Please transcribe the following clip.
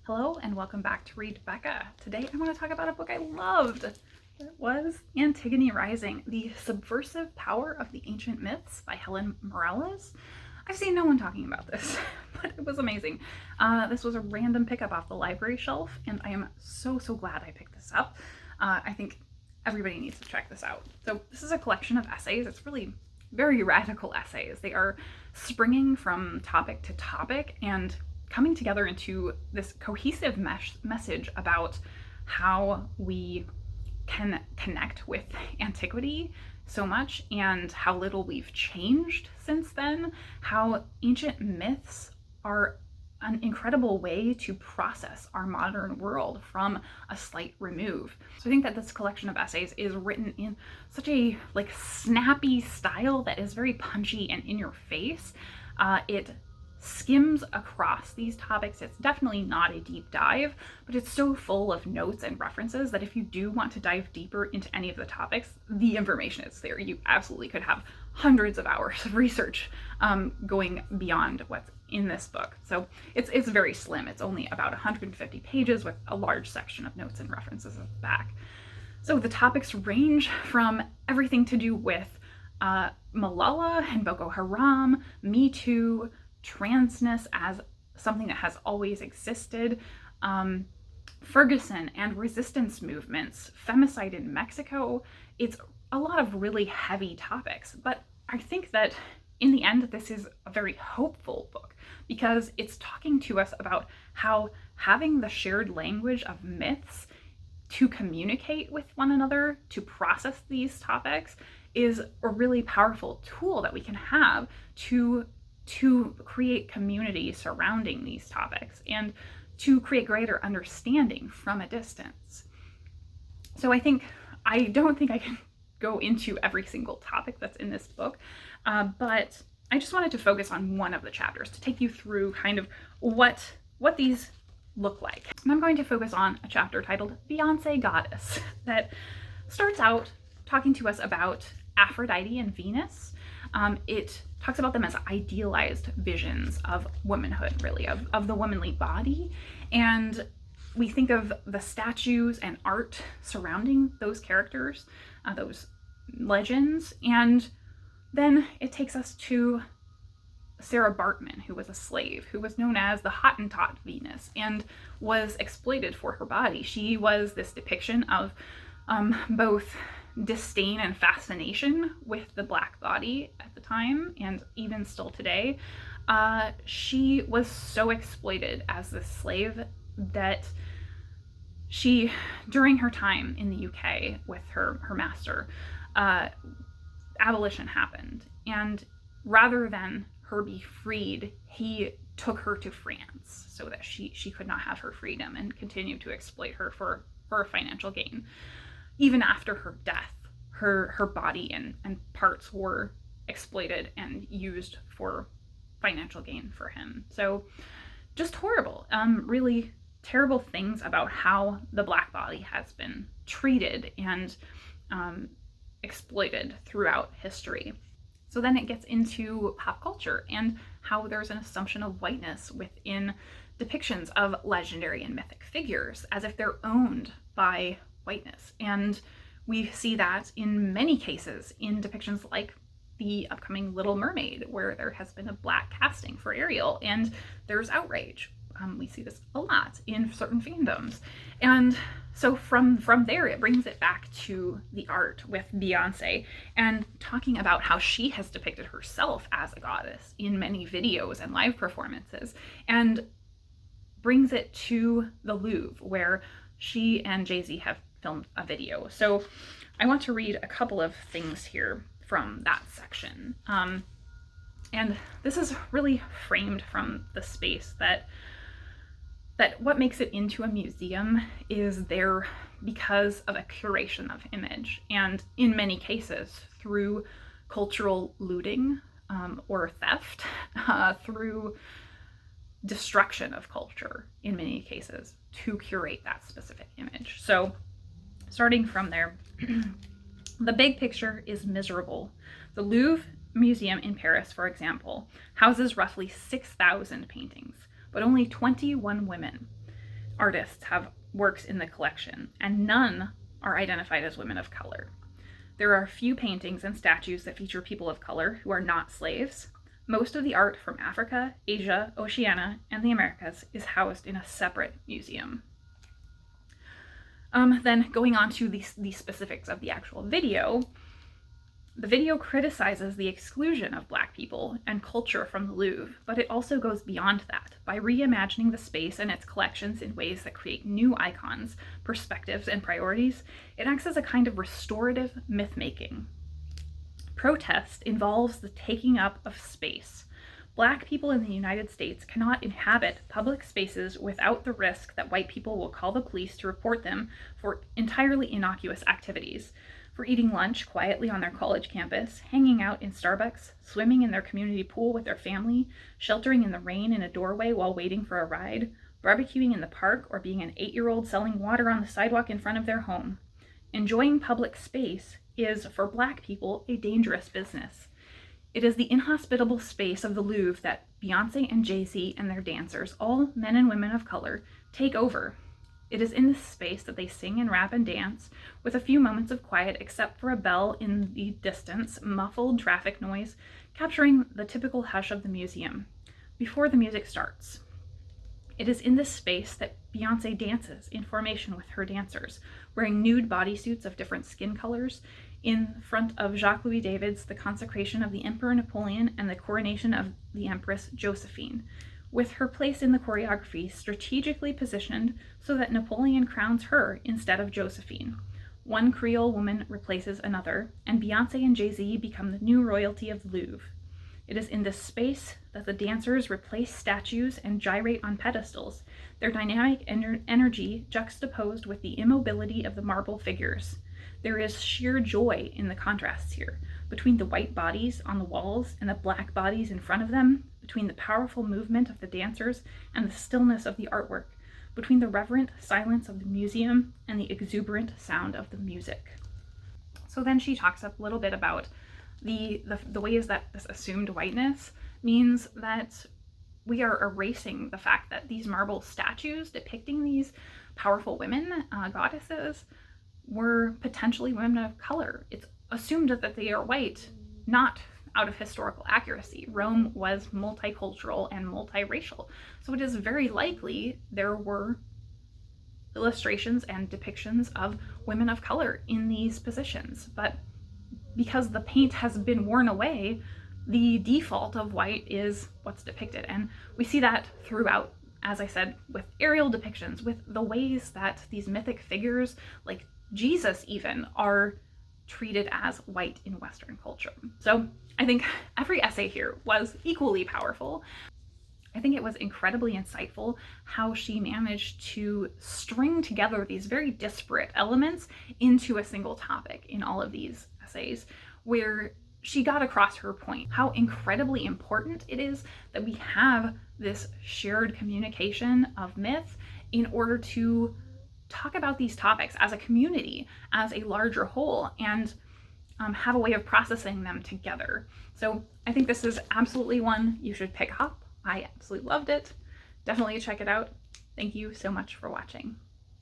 Hello and welcome back to Read Becca. Today I want to talk about a book I loved. It was Antigone Rising, The Subversive Power of the Ancient Myths by Helen. I've seen no one talking about this, but it was amazing. This was a random pickup off the library shelf, and I am so glad I picked this up. I think everybody needs to check this out. So this is a collection of essays. It's really very radical essays. They are springing from topic to topic and coming together into this cohesive message about how we can connect with antiquity so much and how little we've changed since then, how ancient myths are an incredible way to process our modern world from a slight remove. So I think that this collection of essays is written in such a snappy style that is very punchy and in your face. It skims across these topics. It's definitely not a deep dive, but it's so full of notes and references that if you do want to dive deeper into any of the topics, the information is there. You absolutely could have hundreds of hours of research going beyond what's in this book. So it's very slim. It's only about 150 pages with a large section of notes and references at the back. So the topics range from everything to do with Malala and Boko Haram, Me Too, transness as something that has always existed, Ferguson and resistance movements, femicide in Mexico. It's a lot of really heavy topics, but I think that in the end, this is a very hopeful book because it's talking to us about how having the shared language of myths to communicate with one another, to process these topics, is a really powerful tool that we can have to create community surrounding these topics and to create greater understanding from a distance. So I don't think I can go into every single topic that's in this book, but I just wanted to focus on one of the chapters to take you through kind of what these look like. And I'm going to focus on a chapter titled Beyonce Goddess that starts out talking to us about Aphrodite and Venus. It talks about them as idealized visions of womanhood, really, of the womanly body. And we think of the statues and art surrounding those characters, those legends. And then it takes us to Sarah Bartman, who was a slave, who was known as the Hottentot Venus and was exploited for her body. She was this depiction of both disdain and fascination with the Black body at the time, and even still today. She was so exploited as this slave that she, during her time in the UK with her master, abolition happened, and rather than her be freed, he took her to France so that she could not have her freedom and continue to exploit her for financial gain. Even after her death, her body and parts were exploited and used for financial gain for him. So just horrible, really terrible things about how the Black body has been treated and exploited throughout history. So then it gets into pop culture and how there's an assumption of whiteness within depictions of legendary and mythic figures as if they're owned by whiteness. And we see that in many cases in depictions like the upcoming Little Mermaid, where there has been a Black casting for Ariel and there's outrage. We see this a lot in certain fandoms. And so from there, it brings it back to the art with Beyonce and talking about how she has depicted herself as a goddess in many videos and live performances, and brings it to the Louvre, where she and Jay-Z have filmed a video. So I want to read a couple of things here from that section. And this is really framed from the space that what makes it into a museum is there because of a curation of image, and in many cases through cultural looting or theft, through destruction of culture in many cases to curate that specific image. So starting from there, the big picture is miserable. The Louvre Museum in Paris, for example, houses roughly 6,000 paintings, but only 21 women. artists have works in the collection, and none are identified as women of color. There are a few paintings and statues that feature people of color who are not slaves. Most of the art from Africa, Asia, Oceania, and the Americas is housed in a separate museum. Then going on to the specifics of the actual video, the video criticizes the exclusion of Black people and culture from the Louvre, but it also goes beyond that by reimagining the space and its collections in ways that create new icons, perspectives, and priorities. It acts as a kind of restorative myth-making. Protest involves the taking up of space. Black people in the United States cannot inhabit public spaces without the risk that white people will call the police to report them for entirely innocuous activities, for eating lunch quietly on their college campus, hanging out in Starbucks, swimming in their community pool with their family, sheltering in the rain in a doorway while waiting for a ride, barbecuing in the park, or being an 8-year-old selling water on the sidewalk in front of their home. Enjoying public space is, for Black people, a dangerous business. It is the inhospitable space of the Louvre that Beyonce and Jay-Z and their dancers, all men and women of color, take over. It is in this space that they sing and rap and dance, with a few moments of quiet except for a bell in the distance, muffled traffic noise, capturing the typical hush of the museum, before the music starts. It is in this space that Beyonce dances in formation with her dancers, wearing nude bodysuits of different skin colors, in front of Jacques Louis David's The Consecration of the Emperor Napoleon and the Coronation of the Empress Josephine, with her place in the choreography strategically positioned so that Napoleon crowns her instead of Josephine. One Creole woman replaces another, and Beyonce and Jay-Z become the new royalty of the Louvre. It is in this space that the dancers replace statues and gyrate on pedestals, their dynamic energy juxtaposed with the immobility of the marble figures. There is sheer joy in the contrasts here, between the white bodies on the walls and the Black bodies in front of them, between the powerful movement of the dancers and the stillness of the artwork, between the reverent silence of the museum and the exuberant sound of the music. So then she talks a little bit about the ways that this assumed whiteness means that we are erasing the fact that these marble statues depicting these powerful women, goddesses, were potentially women of color. It's assumed that they are white, not out of historical accuracy. Rome was multicultural and multiracial, so it is very likely there were illustrations and depictions of women of color in these positions, but because the paint has been worn away, the default of white is what's depicted. And we see that throughout, as I said, with aerial depictions, with the ways that these mythic figures, like Jesus even, are treated as white in Western culture. So I think every essay here was equally powerful. I think it was incredibly insightful how she managed to string together these very disparate elements into a single topic in all of these essays, where she got across her point, how incredibly important it is that we have this shared communication of myth in order to talk about these topics as a community, as a larger whole, and have a way of processing them together. So I think this is absolutely one you should pick up. I absolutely loved it. Definitely check it out. Thank you so much for watching.